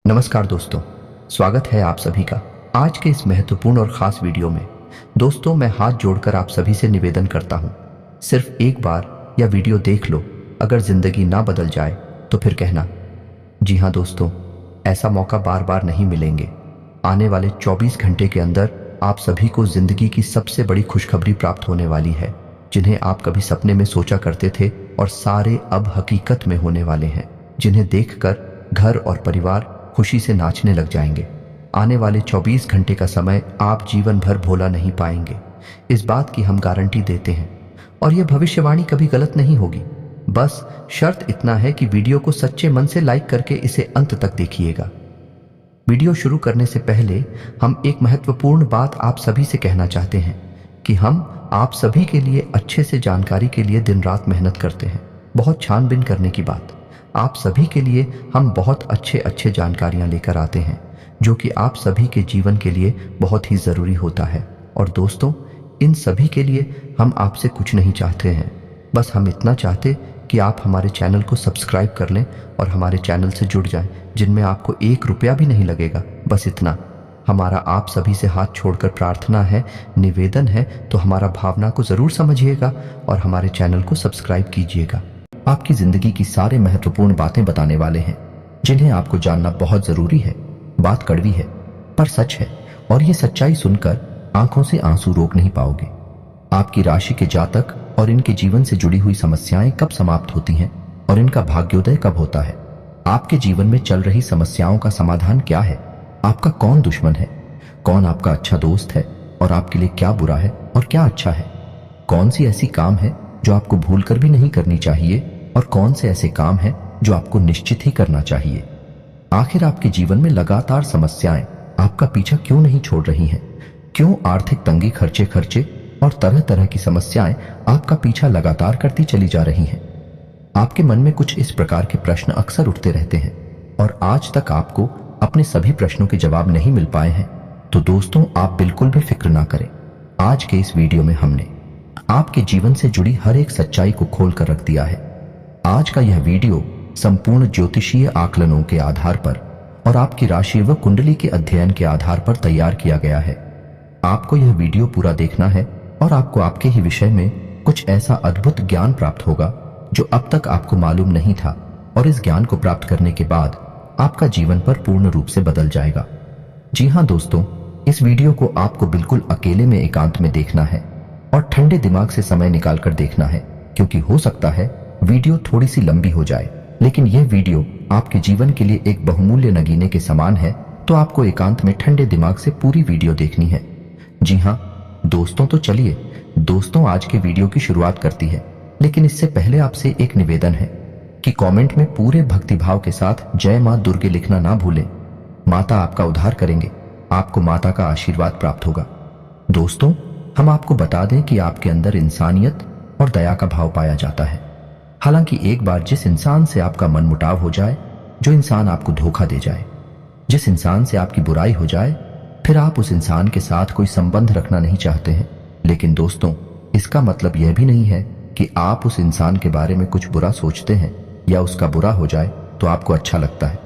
नमस्कार दोस्तों, स्वागत है आप सभी का आज के इस महत्वपूर्ण और ख़ास वीडियो में। दोस्तों, मैं हाथ जोड़कर आप सभी से निवेदन करता हूँ, सिर्फ एक बार यह वीडियो देख लो। अगर ज़िंदगी ना बदल जाए तो फिर कहना। जी हाँ दोस्तों, ऐसा मौका बार बार नहीं मिलेंगे। आने वाले 24 घंटे के अंदर आप सभी को ज़िंदगी की सबसे बड़ी खुशखबरी प्राप्त होने वाली है, जिन्हें आप कभी सपने में सोचा करते थे और सारे अब हकीकत में होने वाले हैं, जिन्हें देखकर घर और परिवार खुशी से नाचने लग जाएंगे। आने वाले 24 घंटे का समय आप जीवन भर भूला नहीं पाएंगे, इस बात की हम गारंटी देते हैं। और यह भविष्यवाणी कभी गलत नहीं होगी। बस शर्त इतना है कि वीडियो को सच्चे मन से लाइक करके इसे अंत तक देखिएगा। वीडियो शुरू करने से पहले हम एक महत्वपूर्ण बात आप सभी से कहना चाहते हैं कि हम आप सभी के लिए अच्छे से जानकारी के लिए दिन रात मेहनत करते हैं। बहुत छानबीन करने की बात, आप सभी के लिए हम बहुत अच्छे जानकारियां लेकर आते हैं, जो कि आप सभी के जीवन के लिए बहुत ही ज़रूरी होता है। और दोस्तों, इन सभी के लिए हम आपसे कुछ नहीं चाहते हैं, बस हम इतना चाहते कि आप हमारे चैनल को सब्सक्राइब कर लें और हमारे चैनल से जुड़ जाएं, जिनमें आपको 1 रुपया भी नहीं लगेगा। बस इतना हमारा आप सभी से हाथ छोड़कर प्रार्थना है, निवेदन है। तो हमारा भावना को ज़रूर समझिएगा और हमारे चैनल को सब्सक्राइब कीजिएगा। आपकी ज़िंदगी की सारे महत्वपूर्ण बातें बताने वाले हैं, जिन्हें आपको जानना बहुत ज़रूरी है। बात कड़वी है पर सच है, और ये सच्चाई सुनकर आंखों से आंसू रोक नहीं पाओगे। आपकी राशि के जातक और इनके जीवन से जुड़ी हुई समस्याएं कब समाप्त होती हैं और इनका भाग्योदय कब होता है। आपके जीवन में चल रही समस्याओं का समाधान क्या है, आपका कौन दुश्मन है, कौन आपका अच्छा दोस्त है और आपके लिए क्या बुरा है और क्या अच्छा है। कौन सी ऐसी काम है जो आपको भूल कर भी नहीं करनी चाहिए और कौन से ऐसे काम हैं जो आपको निश्चित ही करना चाहिए। आखिर आपके जीवन में लगातार समस्याएं आपका पीछा क्यों नहीं छोड़ रही हैं? क्यों आर्थिक तंगी, खर्चे और तरह तरह की समस्याएं आपका पीछा लगातार करती चली जा रही हैं? आपके मन में कुछ इस प्रकार के प्रश्न अक्सर उठते रहते हैं और आज तक आपको अपने सभी प्रश्नों के जवाब नहीं मिल पाए हैं। तो दोस्तों, आप बिल्कुल भी फिक्र ना करें। आज के इस वीडियो में हमने आपके जीवन से जुड़ी हर एक सच्चाई को खोल कर रख दिया है। आज का यह वीडियो संपूर्ण ज्योतिषीय आकलनों के आधार पर और आपकी राशि व कुंडली के अध्ययन के आधार पर तैयार किया गया है। आपको यह वीडियो पूरा देखना है और आपको आपके ही विषय में कुछ ऐसा अद्भुत ज्ञान प्राप्त होगा जो अब तक आपको मालूम नहीं था, और इस ज्ञान को प्राप्त करने के बाद आपका जीवन पर पूर्ण रूप से बदल जाएगा। जी हाँ दोस्तों, इस वीडियो को आपको बिल्कुल अकेले में एकांत में देखना है और ठंडे दिमाग से समय निकालकर देखना है, क्योंकि हो सकता है वीडियो थोड़ी सी लंबी हो जाए, लेकिन यह वीडियो आपके जीवन के लिए एक बहुमूल्य नगीने के समान है। तो आपको एकांत में ठंडे दिमाग से पूरी वीडियो देखनी है। जी हाँ दोस्तों, तो चलिए दोस्तों, आज के वीडियो की शुरुआत करती है। लेकिन इससे पहले आपसे एक निवेदन है कि कमेंट में पूरे भक्तिभाव के साथ जय मां दुर्गे लिखना ना भूलें। माता आपका उद्धार करेंगे, आपको माता का आशीर्वाद प्राप्त होगा। दोस्तों, हम आपको बता दें कि आपके अंदर इंसानियत और दया का भाव पाया जाता है। हालांकि एक बार जिस इंसान से आपका मनमुटाव हो जाए, जो इंसान आपको धोखा दे जाए, जिस इंसान से आपकी बुराई हो जाए, फिर आप उस इंसान के साथ कोई संबंध रखना नहीं चाहते हैं। लेकिन दोस्तों, इसका मतलब यह भी नहीं है कि आप उस इंसान के बारे में कुछ बुरा सोचते हैं या उसका बुरा हो जाए तो आपको अच्छा लगता है।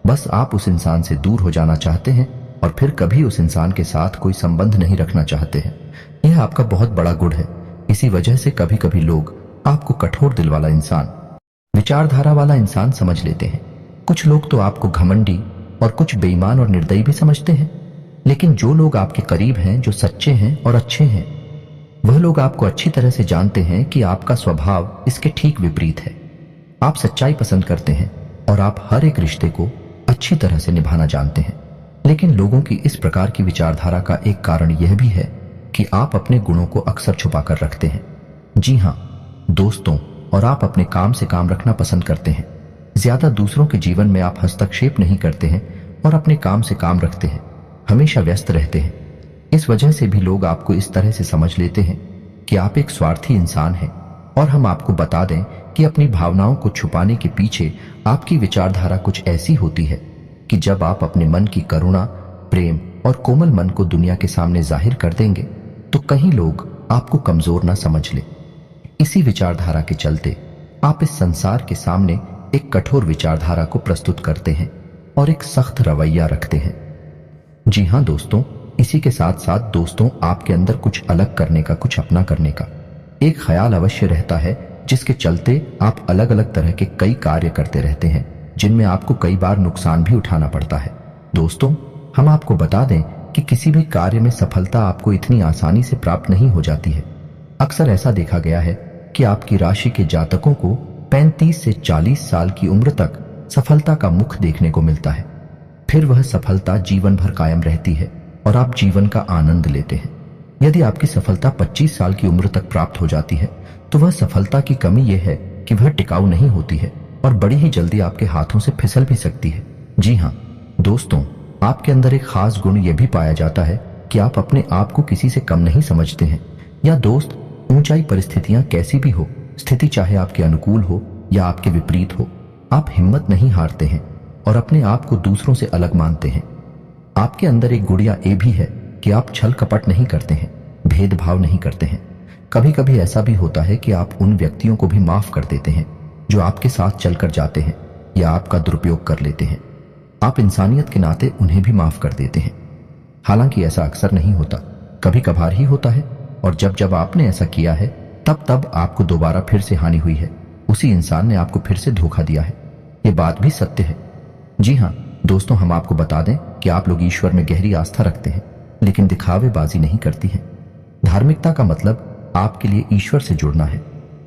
बस आप उस इंसान से दूर हो जाना चाहते हैं और फिर कभी उस इंसान के साथ कोई संबंध नहीं रखना चाहते हैं। यह आपका बहुत बड़ा गुण है। इसी वजह से कभी कभी लोग आपको कठोर दिल वाला इंसान, विचारधारा वाला इंसान समझ लेते हैं। कुछ लोग तो आपको घमंडी और कुछ बेईमान और निर्दयी भी समझते हैं। लेकिन जो लोग आपके करीब हैं, जो सच्चे हैं और अच्छे हैं, वह लोग आपको अच्छी तरह से जानते हैं कि आपका स्वभाव इसके ठीक विपरीत है। आप सच्चाई पसंद करते हैं और आप हर एक रिश्ते को अच्छी तरह से निभाना जानते हैं। लेकिन लोगों की इस प्रकार की विचारधारा का एक कारण यह भी है कि आप अपने गुणों को अक्सर छुपा कर रखते हैं। जी हाँ दोस्तों, और आप अपने काम से काम रखना पसंद करते हैं। ज्यादा दूसरों के जीवन में आप हस्तक्षेप नहीं करते हैं और अपने काम से काम रखते हैं, हमेशा व्यस्त रहते हैं। इस वजह से भी लोग आपको इस तरह से समझ लेते हैं कि आप एक स्वार्थी इंसान हैं। और हम आपको बता दें कि अपनी भावनाओं को छुपाने के पीछे आपकी विचारधारा कुछ ऐसी होती है कि जब आप अपने मन की करुणा, प्रेम और कोमल मन को दुनिया के सामने जाहिर कर देंगे तो कहीं लोग आपको कमजोर ना समझ ले। इसी विचारधारा के चलते आप इस संसार के सामने एक कठोर विचारधारा को प्रस्तुत करते हैं और एक सख्त रवैया रखते हैं। जी हाँ दोस्तों, इसी के साथ साथ दोस्तों आपके अंदर कुछ अलग करने का, कुछ अपना करने का एक ख्याल अवश्य रहता है, जिसके चलते आप अलग अलग तरह के कई कार्य करते रहते हैं, जिनमें आपको कई बार नुकसान भी उठाना पड़ता है। दोस्तों, हम आपको बता दें कि किसी भी कार्य में सफलता आपको इतनी आसानी से प्राप्त नहीं हो जाती है। अक्सर ऐसा देखा गया है कि आपकी राशि के जातकों को 35 से 40 साल की उम्र तक सफलता का मुख देखने को मिलता है। फिर वह सफलता जीवन भर कायम रहती है और आप जीवन का आनंद लेते हैं। यदि आपकी सफलता 25 साल की उम्र तक प्राप्त हो जाती है तो वह सफलता की कमी यह है कि वह टिकाऊ नहीं होती है और बड़ी ही जल्दी आपके हाथों से फिसल भी सकती है। जी हाँ दोस्तों, आपके अंदर एक खास गुण यह भी पाया जाता है कि आप अपने आप को किसी से कम नहीं समझते हैं। या दोस्त, ऊंचाई परिस्थितियां कैसी भी हो, स्थिति चाहे आपके अनुकूल हो या आपके विपरीत हो, आप हिम्मत नहीं हारते हैं और अपने आप को दूसरों से अलग मानते हैं। आपके अंदर एक गुड़िया ये भी है कि आप छल कपट नहीं करते हैं, भेदभाव नहीं करते हैं। कभी कभी ऐसा भी होता है कि आप उन व्यक्तियों को भी माफ कर देते हैं जो आपके साथ चलकर जाते हैं या आपका दुरुपयोग कर लेते हैं। आप इंसानियत के नाते उन्हें भी माफ कर देते हैं। हालांकि ऐसा अक्सर नहीं होता, कभी कभार ही होता है, और जब जब आपने ऐसा किया है तब तब आपको दोबारा फिर से हानि हुई है। उसी इंसान ने आपको फिर से धोखा दिया है। ये बात भी सत्य है। जी हाँ दोस्तों, हम आपको बता दें कि आप लोग ईश्वर में गहरी आस्था रखते हैं, लेकिन दिखावेबाजी नहीं करती हैं। धार्मिकता का मतलब आपके लिए ईश्वर से जुड़ना है,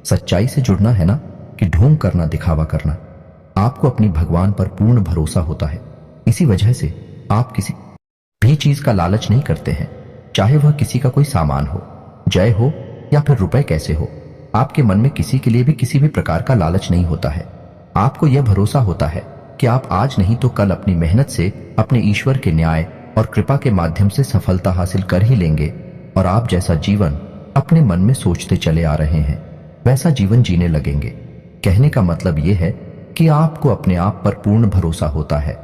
सच्चाई से जुड़ना है, ना कि ढोंग करना, दिखावा करना। आपको अपनी भगवान पर पूर्ण भरोसा होता है। इसी वजह से आप किसी भी चीज का लालच नहीं करते हैं, चाहे वह किसी का कोई सामान हो, जय हो या फिर रुपए कैसे हो। आपके मन में किसी के लिए भी किसी भी प्रकार का लालच नहीं होता है। आपको यह भरोसा होता है कि आप आज नहीं तो कल अपनी मेहनत से अपने ईश्वर के न्याय और कृपा के माध्यम से सफलता हासिल कर ही लेंगे, और आप जैसा जीवन अपने मन में सोचते चले आ रहे हैं वैसा जीवन जीने लगेंगे। कहने का मतलब यह है कि आपको अपने आप पर पूर्ण भरोसा होता है,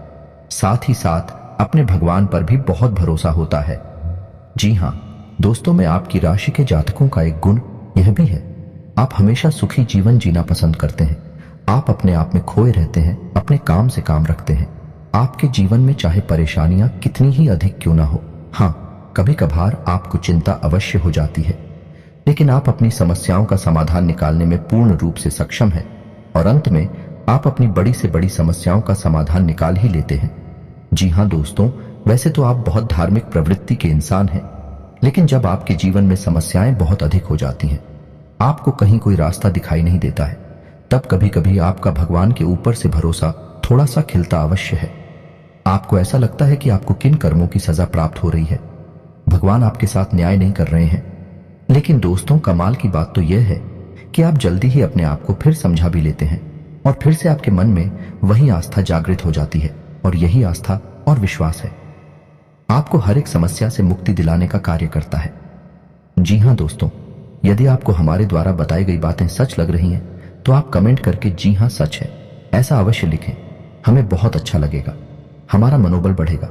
साथ ही साथ अपने भगवान पर भी बहुत भरोसा होता है। जी हाँ दोस्तों, में आपकी राशि के जातकों का एक गुण यह भी है, आप हमेशा सुखी जीवन जीना पसंद करते हैं। आप अपने आप में खोए रहते हैं, अपने काम से काम रखते हैं। आपके जीवन में चाहे परेशानियां कितनी ही अधिक क्यों ना हो, हाँ कभी कभार आपको चिंता अवश्य हो जाती है, लेकिन आप अपनी समस्याओं का समाधान निकालने में पूर्ण रूप से सक्षम हैं और अंत में आप अपनी बड़ी से बड़ी समस्याओं का समाधान निकाल ही लेते हैं। जी हाँ दोस्तों, वैसे तो आप बहुत धार्मिक प्रवृत्ति के इंसान हैं, लेकिन जब आपके जीवन में समस्याएं बहुत अधिक हो जाती हैं, आपको कहीं कोई रास्ता दिखाई नहीं देता है, तब कभी कभी आपका भगवान के ऊपर से भरोसा थोड़ा सा खिलता अवश्य है। आपको ऐसा लगता है कि आपको किन कर्मों की सजा प्राप्त हो रही है, भगवान आपके साथ न्याय नहीं कर रहे हैं। लेकिन दोस्तों, कमाल की बात तो यह है कि आप जल्दी ही अपने आप को फिर समझा भी लेते हैं और फिर से आपके मन में वही आस्था जागृत हो जाती है, और यही आस्था और विश्वास है आपको हर एक समस्या से मुक्ति दिलाने का कार्य करता है। जी हाँ दोस्तों, यदि आपको हमारे द्वारा बताई गई बातें सच लग रही हैं तो आप कमेंट करके जी हाँ सच है ऐसा अवश्य लिखें। हमें बहुत अच्छा लगेगा, हमारा मनोबल बढ़ेगा।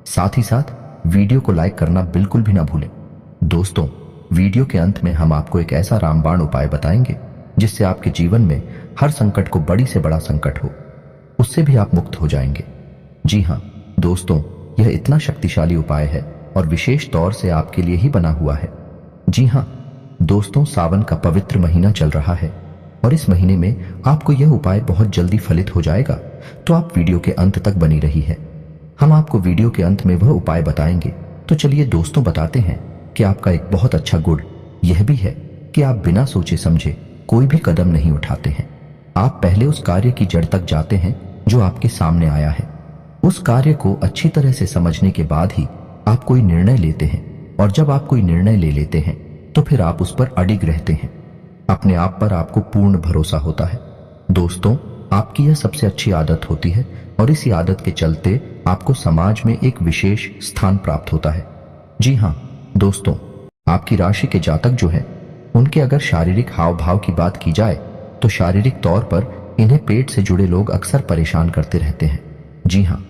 साथ ही साथ वीडियो को लाइक करना बिल्कुल भी ना भूलें। दोस्तों, वीडियो के अंत में हम आपको एक ऐसा रामबाण उपाय बताएंगे जिससे आपके जीवन में हर संकट को बड़ी से बड़ा संकट हो उससे भी आप मुक्त हो जाएंगे। जी हाँ दोस्तों, यह इतना शक्तिशाली उपाय है और विशेष तौर से आपके लिए ही बना हुआ है। जी हाँ दोस्तों, सावन का पवित्र महीना चल रहा है और इस महीने में आपको यह उपाय बहुत जल्दी फलित हो जाएगा, तो आप वीडियो के अंत तक बनी रही है। हम आपको वीडियो के अंत में वह उपाय बताएंगे। तो चलिए दोस्तों, बताते हैं कि आपका एक बहुत अच्छा गुण यह भी है कि आप बिना सोचे समझे कोई भी कदम नहीं उठाते हैं। आप पहले उस कार्य की जड़ तक जाते हैं जो आपके सामने आया है। उस कार्य को अच्छी तरह से समझने के बाद ही आप कोई निर्णय लेते हैं, और जब आप कोई निर्णय ले लेते हैं तो फिर आप उस पर अडिग रहते हैं। अपने आप पर आपको पूर्ण भरोसा होता है। दोस्तों, आपकी यह सबसे अच्छी आदत होती है और इसी आदत के चलते आपको समाज में एक विशेष स्थान प्राप्त होता है। जी हाँ दोस्तों, आपकी राशि के जातक जो हैं, उनके अगर शारीरिक हाव भाव की बात की जाए तो शारीरिक तौर पर इन्हें पेट से जुड़े लोग अक्सर परेशान करते रहते हैं। जी हाँ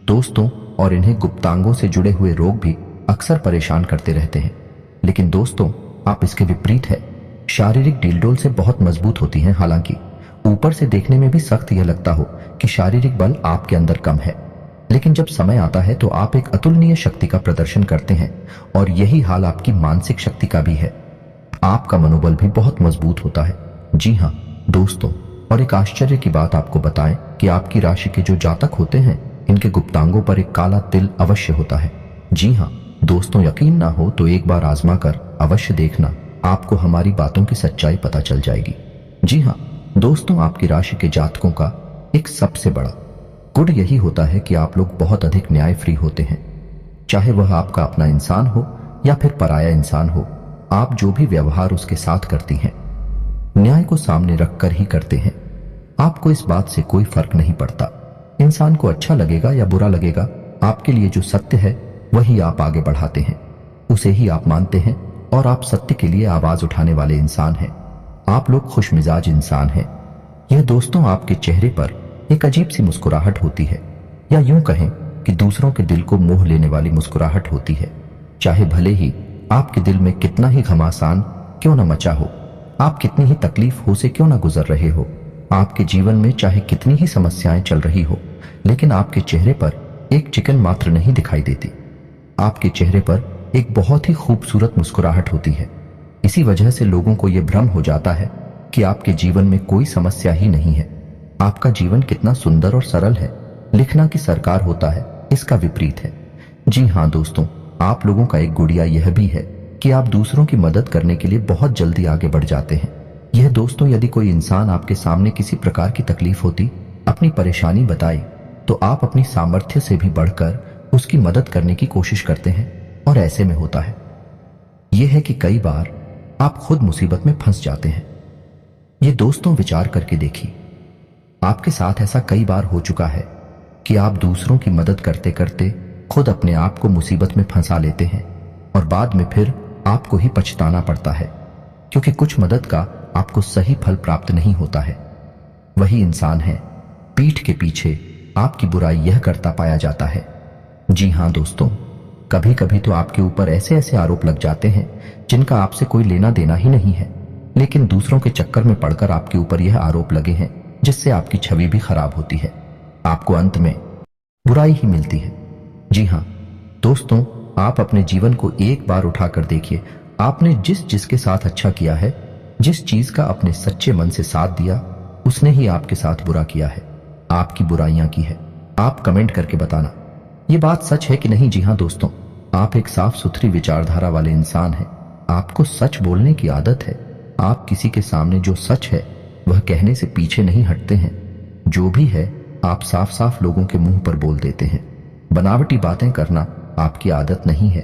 दोस्तों, और इन्हें गुप्तांगों से जुड़े हुए रोग भी अक्सर परेशान करते रहते हैं। लेकिन दोस्तों, आप इसके विपरीत है, शारीरिक डीलडोल से बहुत मजबूत होती हैं। हालांकि ऊपर से देखने में भी सख्त यह लगता हो कि शारीरिक बल आपके अंदर कम है, लेकिन जब समय आता है तो आप एक अतुलनीय शक्ति का प्रदर्शन करते हैं और यही हाल आपकी मानसिक शक्ति का भी है। आपका मनोबल भी बहुत मजबूत होता है। जी हाँ दोस्तों, और एक आश्चर्य की बात आपको बताएं कि आपकी राशि के जो जातक होते हैं, इनके गुप्तांगों पर एक काला तिल अवश्य होता है। जी हाँ दोस्तों, यकीन ना हो तो एक बार आजमा कर अवश्य देखना, आपको हमारी बातों की सच्चाई पता चल जाएगी। जी हाँ दोस्तों, आपकी राशि के जातकों का एक सबसे बड़ा गुण यही होता है कि आप लोग बहुत अधिक न्याय फ्री होते हैं। चाहे वह आपका अपना इंसान हो या फिर पराया इंसान हो, आप जो भी व्यवहार उसके साथ करती हैं, न्याय को सामने रखकर ही करते हैं। आपको इस बात से कोई फर्क नहीं पड़ता इंसान को अच्छा लगेगा या बुरा लगेगा, आपके लिए जो सत्य है वही आप आगे बढ़ाते हैं, उसे ही आप मानते हैं और आप सत्य के लिए आवाज उठाने वाले इंसान हैं। आप लोग खुशमिजाज इंसान हैं। यह दोस्तों आपके चेहरे पर एक अजीब सी मुस्कुराहट होती है, या यूं कहें कि दूसरों के दिल को मोह लेने वाली मुस्कुराहट होती है। चाहे भले ही आपके दिल में कितना ही घमासान क्यों न मचा हो, आप कितनी ही तकलीफ हो से क्यों न गुजर रहे हो, आपके जीवन में चाहे कितनी ही समस्याएं चल रही हो, लेकिन आपके चेहरे पर एक चिकन मात्र नहीं दिखाई देती। आपके चेहरे पर एक बहुत ही खूबसूरत मुस्कुराहट होती है। इसी वजह से लोगों को यह भ्रम हो जाता है कि आपके जीवन में कोई समस्या ही नहीं है। आपका जीवन कितना सुंदर और सरल है। लिखना कि सरकार होता है, इसका विपरीत है। जी हाँ दोस्तों, आप लोगों का एक गुड़िया यह भी है कि आप दूसरों की मदद करने के लिए बहुत जल्दी आगे बढ़ जाते हैं। यह दोस्तों, यदि कोई इंसान आपके सामने किसी प्रकार की तकलीफ होती, अपनी परेशानी बताई, तो आप अपनी सामर्थ्य से भी बढ़कर उसकी मदद करने की कोशिश करते हैं। और ऐसे में होता है यह है कि कई बार आप खुद मुसीबत में फंस जाते हैं। ये दोस्तों विचार करके देखिए, आपके साथ ऐसा कई बार हो चुका है कि आप दूसरों की मदद करते करते खुद अपने आप को मुसीबत में फंसा लेते हैं और बाद में फिर आपको ही पछताना पड़ता है, क्योंकि कुछ मदद का आपको सही फल प्राप्त नहीं होता है। वही इंसान है, पीठ के पीछे आपकी बुराई यह करता पाया जाता है। जी हाँ दोस्तों, कभी कभी तो आपके ऊपर ऐसे ऐसे आरोप लग जाते हैं जिनका आपसे कोई लेना देना ही नहीं है, लेकिन दूसरों के चक्कर में पड़कर आपके ऊपर यह आरोप लगे हैं, जिससे आपकी छवि भी खराब होती है। आपको अंत में बुराई ही मिलती है। जी हाँ दोस्तों, आप अपने जीवन को एक बार उठाकर देखिए। आपने जिसके साथ अच्छा किया है, जिस चीज का अपने सच्चे मन से साथ दिया, उसने ही आपके साथ बुरा किया है, आपकी बुराइयां की है। आप कमेंट करके बताना ये बात सच है कि नहीं। जी हाँ दोस्तों, आप एक साफ सुथरी विचारधारा वाले इंसान हैं। आपको सच बोलने की आदत है। आप किसी के सामने जो सच है वह कहने से पीछे नहीं हटते हैं। जो भी है आप साफ साफ लोगों के मुंह पर बोल देते हैं। बनावटी बातें करना आपकी आदत नहीं है।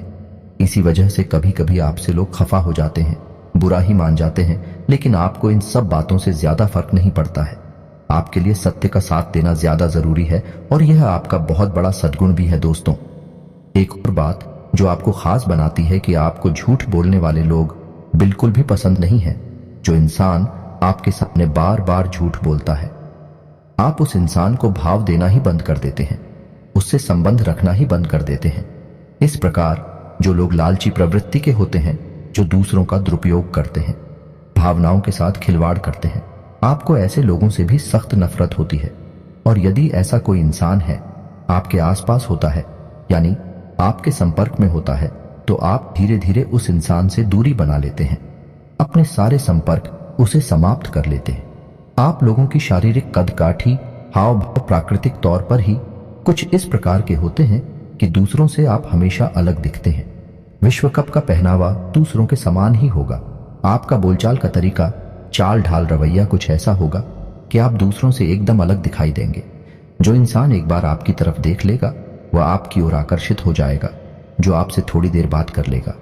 इसी वजह से कभी कभी आपसे लोग खफा हो जाते हैं, बुरा ही मान जाते हैं, लेकिन आपको इन सब बातों से ज्यादा फर्क नहीं पड़ता है। आपके लिए सत्य का साथ देना ज्यादा जरूरी है और यह आपका बहुत बड़ा सद्गुण भी है दोस्तों। एक और बात जो आपको खास बनाती है कि आपको झूठ बोलने वाले लोग बिल्कुल भी पसंद नहीं है। जो इंसान आपके सामने बार बार झूठ बोलता है, आप उस इंसान को भाव देना ही बंद कर देते हैं, उससे संबंध रखना ही बंद कर देते हैं। इस प्रकार जो लोग लालची प्रवृत्ति के होते हैं, जो दूसरों का दुरुपयोग करते हैं, भावनाओं के साथ खिलवाड़ करते हैं, आपको ऐसे लोगों से भी सख्त नफरत होती है। और यदि ऐसा कोई इंसान है आपके आसपास होता है, यानी आपके संपर्क में होता है, तो आप धीरे धीरे उस इंसान से दूरी बना लेते हैं, अपने सारे संपर्क उसे समाप्त कर लेते हैं। आप लोगों की शारीरिक कदकाठी, हाव भाव प्राकृतिक तौर पर ही कुछ इस प्रकार के होते हैं कि दूसरों से आप हमेशा अलग दिखते हैं। विश्व कप का पहनावा दूसरों के समान ही होगा। आपका बोलचाल का तरीका, चाल ढाल, रवैया कुछ ऐसा होगा कि आप दूसरों से एकदम अलग दिखाई देंगे। जो इंसान एक बार आपकी तरफ देख लेगा वह आपकी ओर आकर्षित हो जाएगा। जो आपसे थोड़ी देर बात कर लेगा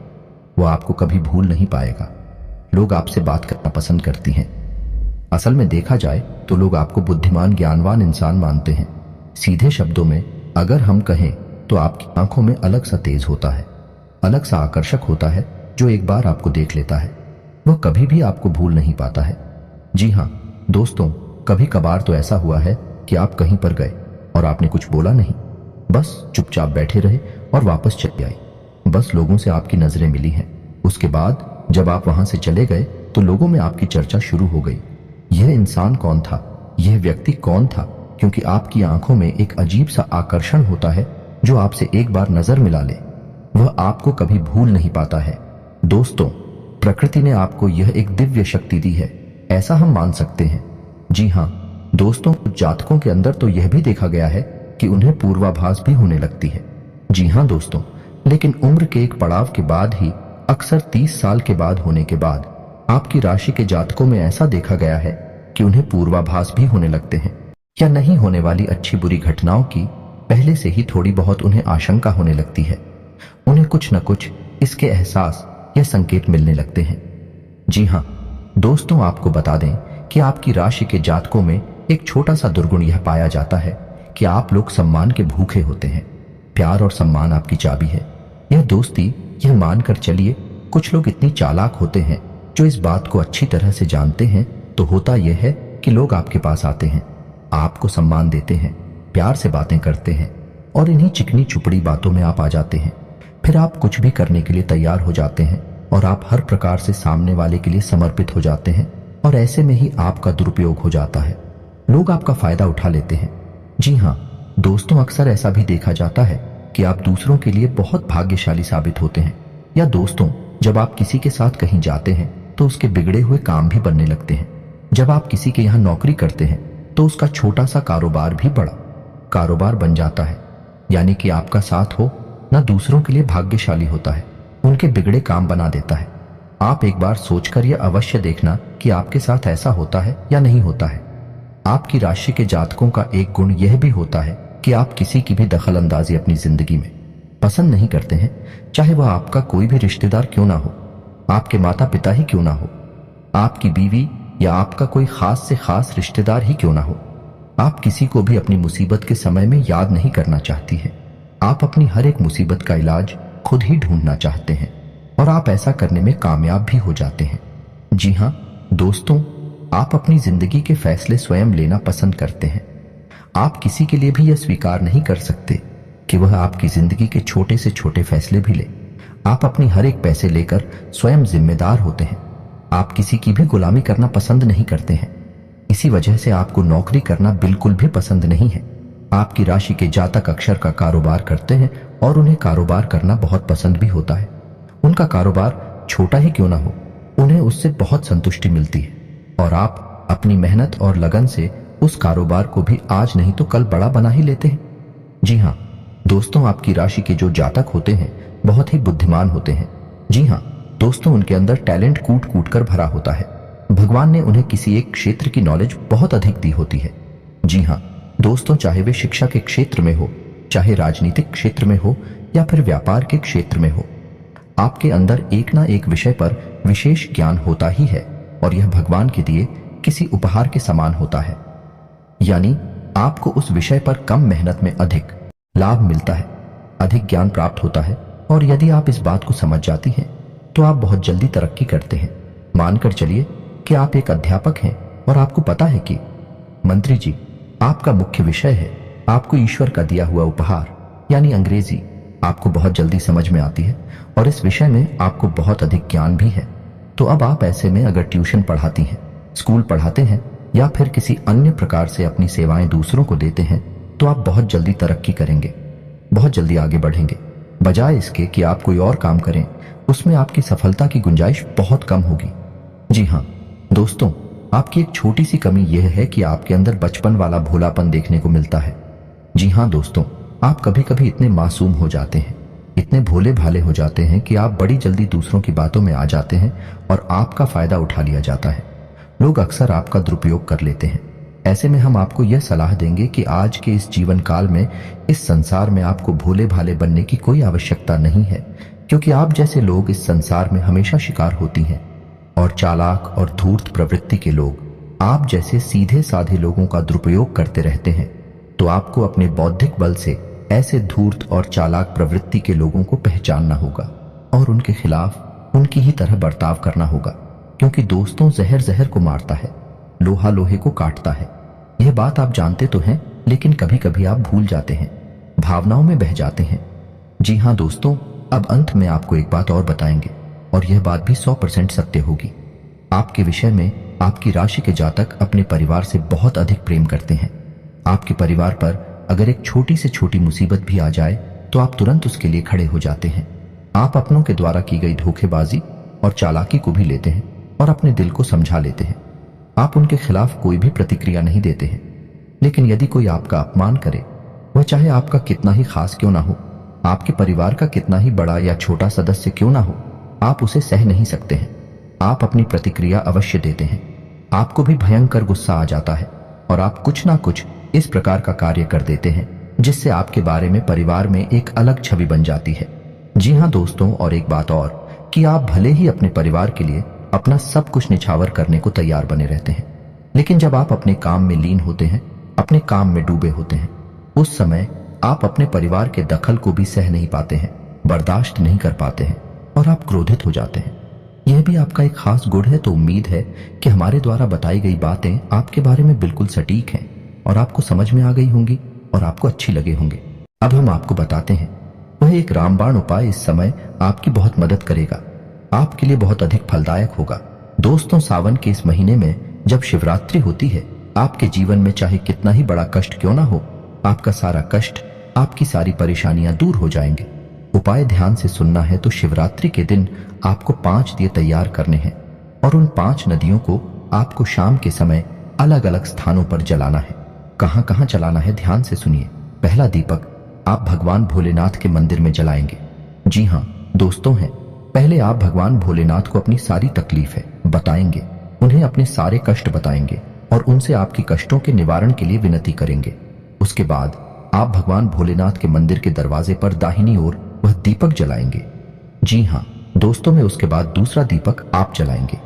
वह आपको कभी भूल नहीं पाएगा। लोग आपसे बात करना पसंद करती हैं। असल में देखा जाए तो लोग आपको बुद्धिमान, ज्ञानवान इंसान मानते हैं। सीधे शब्दों में अगर हम कहें तो आपकी आंखों में अलग सा तेज होता है, अलग सा आकर्षक होता है। जो एक बार आपको देख लेता है वह कभी भी आपको भूल नहीं पाता है। जी हाँ दोस्तों, कभी कभार तो ऐसा हुआ है कि आप कहीं पर गए और आपने कुछ बोला नहीं, बस चुपचाप बैठे रहे और वापस चले आए। बस लोगों से आपकी नजरें मिली हैं। उसके बाद जब आप वहां से चले गए तो लोगों में आपकी चर्चा शुरू हो गई। यह इंसान कौन था, यह व्यक्ति कौन था, क्योंकि आपकी आंखों में एक अजीब सा आकर्षण होता है। जो आपसे एक बार नजर मिला ले वह आपको कभी भूल नहीं पाता है। दोस्तों, प्रकृति ने आपको यह एक दिव्य शक्ति दी है, ऐसा हम मान सकते हैं। जी हाँ दोस्तों, कुछ जातकों के अंदर तो यह भी देखा गया है कि उन्हें पूर्वाभास भी होने लगती है। जी हाँ दोस्तों, लेकिन उम्र के एक पड़ाव के बाद ही, अक्सर 30 साल के बाद होने के बाद, आपकी राशि के जातकों में ऐसा देखा गया है कि उन्हें पूर्वाभास भी होने लगते हैं, या नहीं होने वाली अच्छी बुरी घटनाओं की पहले से ही थोड़ी बहुत उन्हें आशंका होने लगती है। उन्हें कुछ न कुछ इसके एहसास या संकेत मिलने लगते हैं। जी हाँ दोस्तों, आपको बता दें कि आपकी राशि के जातकों में एक छोटा सा दुर्गुण यह पाया जाता है कि आप लोग सम्मान के भूखे होते हैं। प्यार और सम्मान आपकी चाबी है। यह दोस्ती, यह मानकर चलिए, कुछ लोग इतनी चालाक होते हैं जो इस बात को अच्छी तरह से जानते हैं। तो होता यह है कि लोग आपके पास आते हैं, आपको सम्मान देते हैं, प्यार से बातें करते हैं और इन्हीं चिकनी चुपड़ी बातों में आप आ जाते हैं। फिर आप कुछ भी करने के लिए तैयार हो जाते हैं और आप हर प्रकार से सामने वाले के लिए समर्पित हो जाते हैं, और ऐसे में ही आपका दुरुपयोग हो जाता है। लोग आपका फायदा उठा लेते हैं। जी हाँ दोस्तों, अक्सर ऐसा भी देखा जाता है कि आप दूसरों के लिए बहुत भाग्यशाली साबित होते हैं। या दोस्तों, जब आप किसी के साथ कहीं जाते हैं तो उसके बिगड़े हुए काम भी बनने लगते हैं। जब आप किसी के यहाँ नौकरी करते हैं तो उसका छोटा सा कारोबार भी बड़ा कारोबार बन जाता है। यानी कि आपका साथ हो ना दूसरों के लिए भाग्यशाली होता है, उनके बिगड़े काम बना देता है। आप एक बार सोचकर यह अवश्य देखना कि आपके साथ ऐसा होता है या नहीं होता है। आपकी राशि के जातकों का एक गुण यह भी होता है कि आप किसी की भी दखल अंदाजी अपनी जिंदगी में पसंद नहीं करते हैं, चाहे वह आपका कोई भी रिश्तेदार क्यों ना हो, आपके माता पिता ही क्यों ना हो, आपकी बीवी या आपका कोई खास से खास रिश्तेदार ही क्यों ना हो। आप किसी को भी अपनी मुसीबत के समय में याद नहीं करना चाहती है। आप अपनी हर एक मुसीबत का इलाज खुद ही ढूंढना चाहते हैं और आप ऐसा करने में कामयाब भी हो जाते हैं। जी हाँ दोस्तों, आप अपनी जिंदगी के फैसले स्वयं लेना पसंद करते हैं। आप किसी के लिए भी यह स्वीकार नहीं कर सकते कि वह आपकी जिंदगी के छोटे से छोटे फैसले भी ले। आप अपनी हर एक पैसे लेकर स्वयं जिम्मेदार होते हैं। आप किसी की भी गुलामी करना पसंद नहीं करते हैं। इसी वजह से आपको नौकरी करना बिल्कुल भी पसंद नहीं है। आपकी राशि के जातक अक्षर का कारोबार करते हैं और उन्हें कारोबार करना बहुत पसंद भी होता है। उनका कारोबार छोटा ही क्यों ना हो, उन्हें उससे बहुत संतुष्टि मिलती है और आप अपनी मेहनत और लगन से उस कारोबार को भी आज नहीं तो कल बड़ा बना ही लेते हैं। जी हाँ दोस्तों, आपकी राशि के जो जातक होते हैं बहुत ही बुद्धिमान होते हैं। जी हाँ दोस्तों, उनके अंदर टैलेंट कूट कूट कर भरा होता है। भगवान ने उन्हें किसी एक क्षेत्र की नॉलेज बहुत अधिक दी होती है। जी हाँ दोस्तों, चाहे वे शिक्षा के क्षेत्र में हो, चाहे राजनीतिक क्षेत्र में हो या फिर व्यापार के क्षेत्र में हो, आपके अंदर एक ना एक विषय पर विशेष ज्ञान होता ही है और यह भगवान के दिए किसी उपहार के समान होता है। यानी आपको उस विषय पर कम मेहनत में अधिक लाभ मिलता है, अधिक ज्ञान प्राप्त होता है, और यदि आप इस बात को समझ जाती हैं तो आप बहुत जल्दी तरक्की करते हैं। मानकर चलिए कि आप एक अध्यापक हैं और आपको पता है कि मंत्री जी, आपका मुख्य विषय है, आपको ईश्वर का दिया हुआ उपहार यानी अंग्रेजी आपको बहुत जल्दी समझ में आती है और इस विषय में आपको बहुत अधिक ज्ञान भी है। तो अब आप ऐसे में अगर ट्यूशन पढ़ाती हैं, स्कूल पढ़ाते हैं या फिर किसी अन्य प्रकार से अपनी सेवाएं दूसरों को देते हैं तो आप बहुत जल्दी तरक्की करेंगे, बहुत जल्दी आगे बढ़ेंगे। बजाय इसके कि आप कोई और काम करें, उसमें आपकी सफलता की गुंजाइश बहुत कम होगी। जी हाँ दोस्तों, आपकी एक छोटी सी कमी यह है कि आपके अंदर बचपन वाला भोलापन देखने को मिलता है। जी हाँ दोस्तों, आप कभी कभी इतने मासूम हो जाते हैं, इतने भोले भाले हो जाते हैं कि आप बड़ी जल्दी दूसरों की बातों में आ जाते हैं और आपका फायदा उठा लिया जाता है। लोग अक्सर आपका दुरुपयोग कर लेते हैं। ऐसे में हम आपको यह सलाह देंगे कि आज के इस जीवन काल में, इस संसार में आपको भोले भाले बनने की कोई आवश्यकता नहीं है, क्योंकि आप जैसे लोग इस संसार में हमेशा शिकार होती हैं और चालाक और धूर्त प्रवृत्ति के लोग आप जैसे सीधे साधे लोगों का दुरुपयोग करते रहते हैं। तो आपको अपने बौद्धिक बल से ऐसे धूर्त और चालाक प्रवृत्ति के लोगों को पहचानना होगा और उनके खिलाफ उनकी ही तरह बर्ताव करना होगा, क्योंकि दोस्तों, जहर जहर को मारता है, लोहा लोहे को काटता है। यह बात आप जानते तो हैं, लेकिन कभी कभी आप भूल जाते हैं, भावनाओं में बह जाते हैं। जी हाँ दोस्तों, अब अंत में आपको एक बात और बताएंगे और यह बात भी 100% सत्य होगी। आपके विषय में आपकी राशि के जातक अपने परिवार से बहुत अधिक प्रेम करते हैं। आपके परिवार पर अगर एक छोटी से छोटी मुसीबत भी आ जाए तो आप तुरंत उसके लिए खड़े हो जाते हैं। आप अपनों के द्वारा की गई धोखेबाजी और चालाकी को भी लेते हैं और अपने दिल को समझा लेते हैं। आप उनके खिलाफ कोई भी प्रतिक्रिया नहीं देते हैं। लेकिन यदि कोई आपका अपमान करे, वह चाहे आपका कितना ही खास क्यों ना हो, आपके परिवार का कितना ही बड़ा या छोटा सदस्य क्यों ना हो, आप उसे सह नहीं सकते हैं। आप अपनी प्रतिक्रिया अवश्य देते हैं। आपको भी भयंकर गुस्सा आ जाता है और आप कुछ ना कुछ इस प्रकार का कार्य कर देते हैं जिससे आपके बारे में परिवार में एक अलग छवि बन जाती है। जी हाँ दोस्तों, और एक बात और कि आप भले ही अपने परिवार के लिए अपना सब कुछ निछावर करने को तैयार बने रहते हैं, लेकिन जब आप अपने काम में लीन होते हैं, अपने काम में डूबे होते हैं, उस समय आप अपने परिवार के दखल को भी सह नहीं पाते हैं, बर्दाश्त नहीं कर पाते हैं और आप क्रोधित हो जाते हैं। यह भी आपका एक खास गुण है। तो उम्मीद है कि हमारे द्वारा बताई गई बातें आपके बारे में बिल्कुल सटीक हैं और आपको समझ में आ गई होंगी और आपको अच्छी लगे होंगे। अब हम आपको बताते हैं वह एक रामबाण उपाय इस समय आपकी बहुत मदद करेगा, आपके लिए बहुत अधिक फलदायक होगा। दोस्तों, सावन के इस महीने में जब शिवरात्रि होती है, आपके जीवन में चाहे कितना ही बड़ा कष्ट क्यों ना हो, आपका सारा कष्ट, आपकी सारी परेशानियां दूर हो जाएंगे। उपाय ध्यान से सुनना है तो शिवरात्रि के दिन आपको 5 दिए तैयार करने हैं और उन 5 नदियों को आपको शाम के समय अलग अलग स्थानों पर जलाना है। कहां कहां जलाना है, ध्यान से सुनिए। पहला दीपक आप भगवान भोलेनाथ के मंदिर में जलाएंगे। जी हां दोस्तों, पहले आप भगवान भोलेनाथ को अपनी सारी तकलीफें बताएंगे, उन्हें अपने सारे कष्ट बताएंगे और उनसे आपकी कष्टों के निवारण के लिए विनती करेंगे। उसके बाद आप भगवान भोलेनाथ के मंदिर के दरवाजे पर दाहिनी ओर वह दीपक जलाएंगे। जी हां दोस्तों, में उसके बाद दूसरा दीपक आप जलाएंगे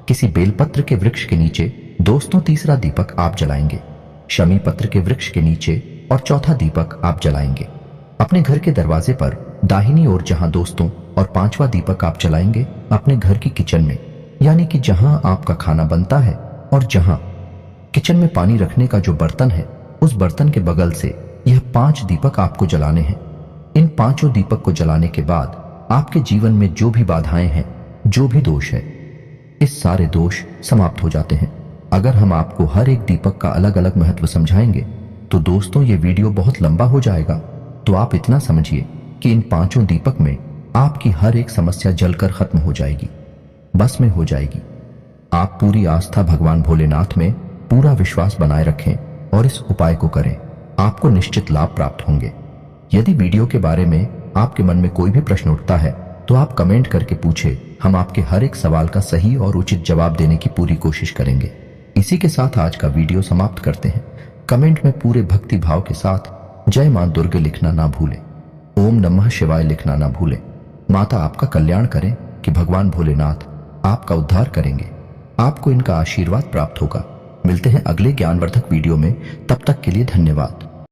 किसी बेलपत्र के वृक्ष के नीचे। दोस्तों, तीसरा दीपक आप जलाएंगे शमी पत्र के वृक्ष के नीचे और चौथा दीपक आप जलाएंगे अपने घर के दरवाजे पर दाहिनी ओर। जहां दोस्तों, और 5वां दीपक आप जलाएंगे अपने घर की किचन में, यानी कि जहां आपका खाना बनता है और जहां किचन में पानी रखने का जो बर्तन है, उस बर्तन के बगल से यह 5 दीपक आपको जलाने हैं। इन 5 दीपक को जलाने के बाद आपके जीवन में जो भी बाधाएं हैं, जो भी दोष है, इस सारे दोष समाप्त हो जाते हैं। अगर हम आपको हर एक दीपक का अलग अलग महत्व समझाएंगे तो दोस्तों ये वीडियो बहुत लंबा हो जाएगा। तो आप इतना समझिए कि इन 5 दीपक में आपकी हर एक समस्या जलकर खत्म हो जाएगी, बस में हो जाएगी। आप पूरी आस्था भगवान भोलेनाथ में पूरा विश्वास बनाए रखें और इस उपाय को करें, आपको निश्चित लाभ प्राप्त होंगे। यदि वीडियो के बारे में आपके मन में कोई भी प्रश्न उठता है तो आप कमेंट करके पूछे, हम आपके हर एक सवाल का सही और उचित जवाब देने की पूरी कोशिश करेंगे। इसी के साथ आज का वीडियो समाप्त करते हैं। कमेंट में पूरे भक्ति भाव के साथ जय मां दुर्गे लिखना ना भूलें, ओम नमः शिवाय लिखना ना भूलें। माता आपका कल्याण करें कि भगवान भोलेनाथ आपका उद्धार करेंगे, आपको इनका आशीर्वाद प्राप्त होगा। मिलते हैं अगले ज्ञानवर्धक वीडियो में, तब तक के लिए धन्यवाद।